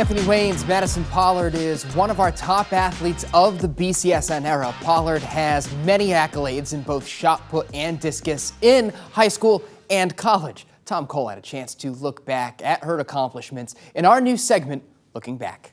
Anthony Wayne's Madison Pollard is one of our top athletes of the BCSN era. Pollard has many accolades in both shot put and discus in high school and college. Tom Cole had a chance to look back at her accomplishments in our new segment, Looking Back.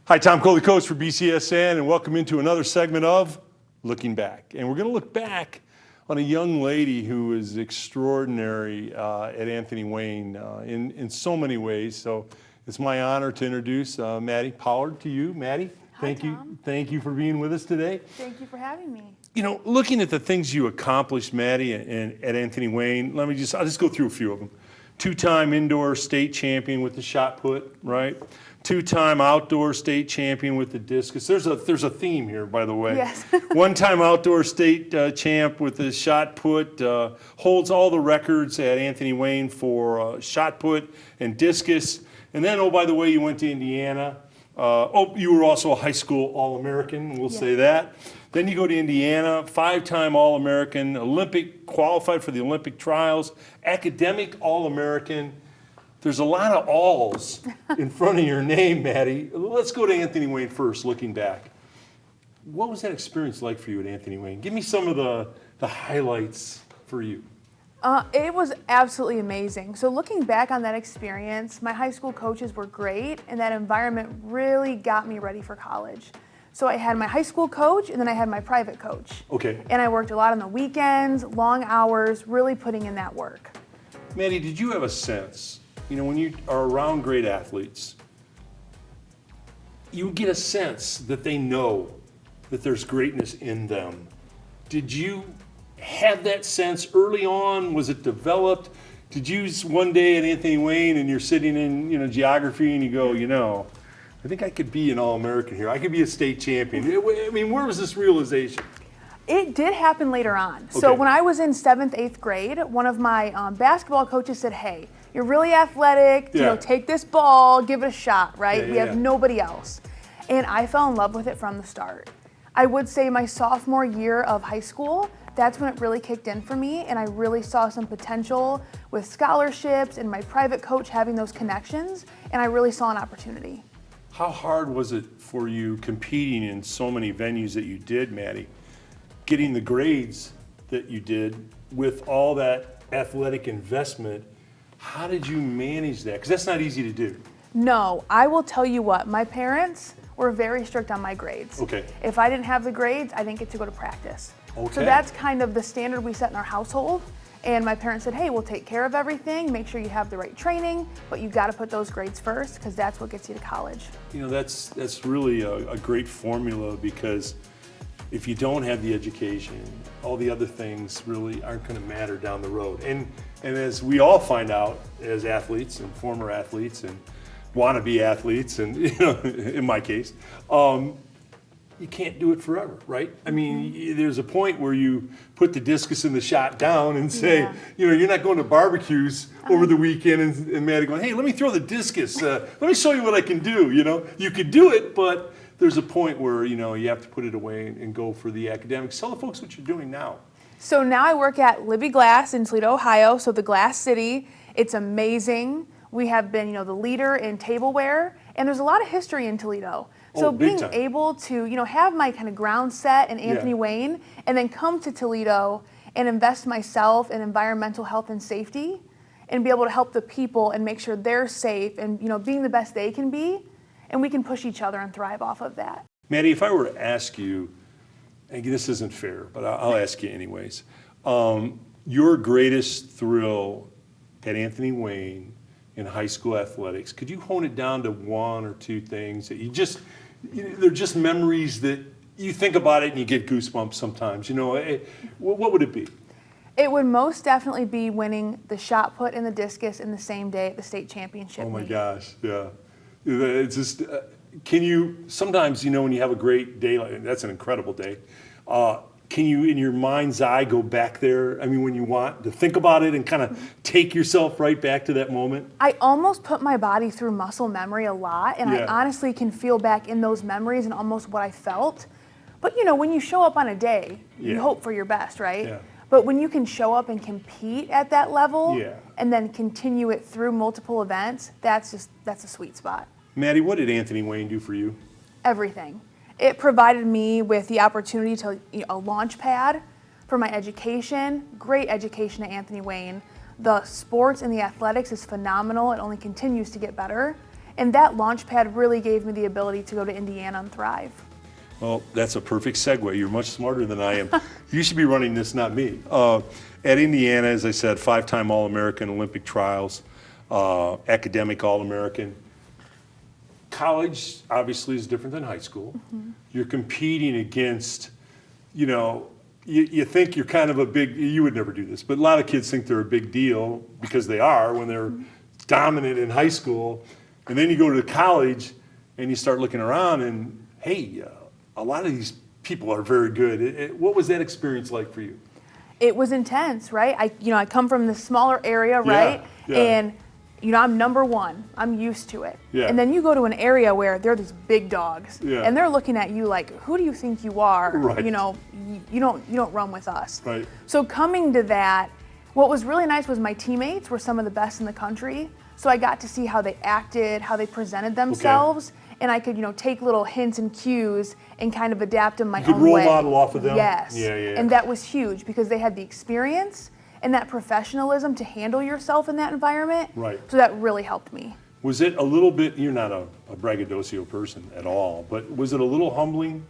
Hi, Tom Cole, the coach for BCSN, and welcome into another segment of Looking Back. And we're going to look back on a young lady who is extraordinary at Anthony Wayne in so many ways. So it's my honor to introduce Maddie Pollard to you. Maddie, thank you for being with us today. Thank you for having me. You know, looking at the things you accomplished, Maddie, at Anthony Wayne, I'll just go through a few of them. Two-time indoor state champion with the shot put, right? Two-time outdoor state champion with the discus. There's a theme here, by the way. Yes. One-time outdoor state champ with the shot put, holds all the records at Anthony Wayne for shot put and discus. And then, oh, by the way, you went to Indiana. You were also a high school All-American, we'll say that. Then you go to Indiana, five-time All-American, Olympic, qualified for the Olympic trials, academic All-American. There's a lot of alls in front of your name, Maddie. Let's go to Anthony Wayne first, looking back. What was that experience like for you at Anthony Wayne? Give me some of the highlights for you. It was absolutely amazing. So looking back on that experience, my high school coaches were great, and that environment really got me ready for college. So I had my high school coach, and then I had my private coach. Okay. And I worked a lot on the weekends, long hours, really putting in that work. Maddie, did you have a sense, you know, when you are around great athletes, you get a sense that they know that there's greatness in them. Did you have that sense early on? Was it developed? Did you one day at Anthony Wayne and you're sitting in, you know, geography and you go, you know, I think I could be an All-American here. I could be a state champion. I mean, where was this realization? It did happen later on. Okay. So when I was in 7th, 8th grade, one of my basketball coaches said, hey, you're really athletic, you know, take this ball, give it a shot, right? We have nobody else. And I fell in love with it from the start. I would say my sophomore year of high school, that's when it really kicked in for me, and I really saw some potential with scholarships and my private coach having those connections, and I really saw an opportunity. How hard was it for you competing in so many venues that you did, Maddie? Getting the grades that you did with all that athletic investment, how did you manage that? Because that's not easy to do. No, I will tell you what, my parents were very strict on my grades. Okay. If I didn't have the grades, I didn't get to go to practice. Okay. So that's kind of the standard we set in our household. And my parents said, hey, we'll take care of everything, make sure you have the right training, but you got to put those grades first because that's what gets you to college. You know, that's really a great formula, because if you don't have the education, all the other things really aren't going to matter down the road. And as we all find out as athletes and former athletes and wannabe athletes, and you know, in my case, you can't do it forever, right? I mean, there's a point where you put the discus and the shot down and say, you know, you're not going to barbecues over the weekend and Maddie going, hey, let me throw the discus. Let me show you what I can do, you know? You could do it, but there's a point where, you know, you have to put it away and go for the academics. Tell the folks what you're doing now. So now I work at Libby Glass in Toledo, Ohio, so the Glass City. It's amazing. We have been, you know, the leader in tableware, and there's a lot of history in Toledo. So being able to, you know, have my kind of ground set in Anthony Wayne and then come to Toledo and invest myself in environmental health and safety and be able to help the people and make sure they're safe and, you know, being the best they can be, and we can push each other and thrive off of that. Maddie, if I were to ask you, and this isn't fair, but I'll ask you anyways, your greatest thrill at Anthony Wayne in high school athletics, could you hone it down to one or two things that they're just memories that you think about it and you get goosebumps sometimes, you know? What would it be? It would most definitely be winning the shot put and the discus in the same day at the state championship. Oh my gosh, yeah. It's just, can you, sometimes, you know, when you have a great day, that's an incredible day, can you, in your mind's eye, go back there? I mean, when you want to think about it and kind of take yourself right back to that moment? I almost put my body through muscle memory a lot, and I honestly can feel back in those memories and almost what I felt. But, you know, when you show up on a day, you hope for your best, right? Yeah. But when you can show up and compete at that level Yeah. and then continue it through multiple events, that's a sweet spot. Maddie, what did Anthony Wayne do for you? Everything. It provided me with the opportunity to a launch pad for my education, great education at Anthony Wayne. The sports and the athletics is phenomenal. It only continues to get better. And that launch pad really gave me the ability to go to Indiana and thrive. Well, that's a perfect segue. You're much smarter than I am. You should be running this, not me. At Indiana, as I said, 5-time All-American Olympic trials, academic All-American. College, obviously, is different than high school. Mm-hmm. You're competing against, you think you're kind of a big, you would never do this, but a lot of kids think they're a big deal because they are when they're dominant in high school. And then you go to college and you start looking around and, hey, a lot of these people are very good. What was that experience like for you? It was intense, right? I come from the smaller area, right? Yeah. And I'm number one. I'm used to it. Yeah. And then you go to an area where there are these big dogs, Yeah. and they're looking at you like, who do you think you are? Right. You don't run with us. Right. So coming to that, what was really nice was my teammates were some of the best in the country. So I got to see how they acted, how they presented themselves, and I could take little hints and cues and kind of adapt them my own way. You could role model off of them? Yes. Yeah. And that was huge because they had the experience and that professionalism to handle yourself in that environment. Right. So that really helped me. Was it a little bit, you're not a braggadocio person at all, but was it a little humbling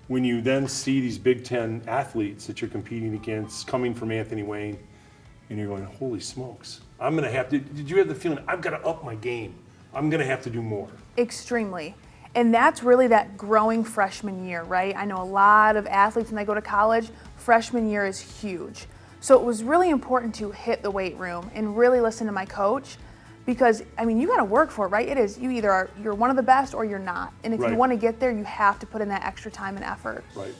when you then see these Big Ten athletes that you're competing against coming from Anthony Wayne and you're going, holy smokes, I'm going to have to, did you have the feeling, I've got to up my game, I'm going to have to do more? Extremely. And that's really that growing freshman year, right? I know a lot of athletes when they go to college, freshman year is huge. So it was really important to hit the weight room and really listen to my coach because, you got to work for it, right? It is, you're one of the best or you're not. And if Right. you want to get there, you have to put in that extra time and effort. Right.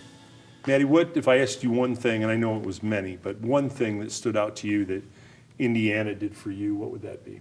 Maddie, what if I asked you one thing, and I know it was many, but one thing that stood out to you that Indiana did for you, what would that be?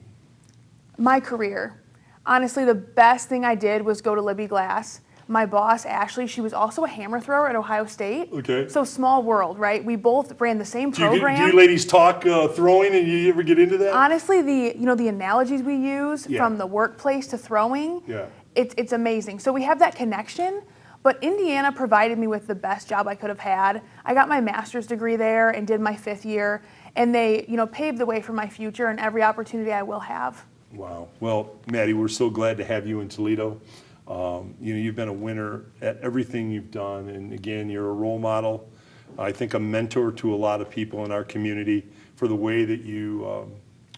My career. Honestly, the best thing I did was go to Libby Glass. My boss, Ashley, she was also a hammer thrower at Ohio State. Okay. So small world, right? We both ran the same program. Do you ladies talk throwing, and you ever get into that? Honestly, the analogies we use Yeah. from the workplace to throwing, Yeah. it's amazing. So we have that connection, but Indiana provided me with the best job I could have had. I got my master's degree there and did my 5th year, and they paved the way for my future and every opportunity I will have. Wow. Well, Maddie, we're so glad to have you in Toledo. You've been a winner at everything you've done, and again, you're a role model. I think a mentor to a lot of people in our community for the way that you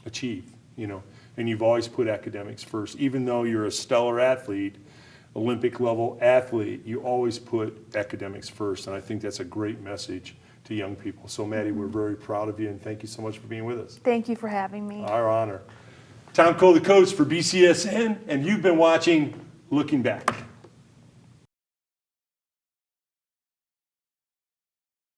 achieve. And you've always put academics first, even though you're a stellar athlete, Olympic level athlete. You always put academics first, and I think that's a great message to young people. So, Maddie, we're very proud of you, and thank you so much for being with us. Thank you for having me. Our honor. Tom Cole, the coach for BCSN, and you've been watching Looking Back.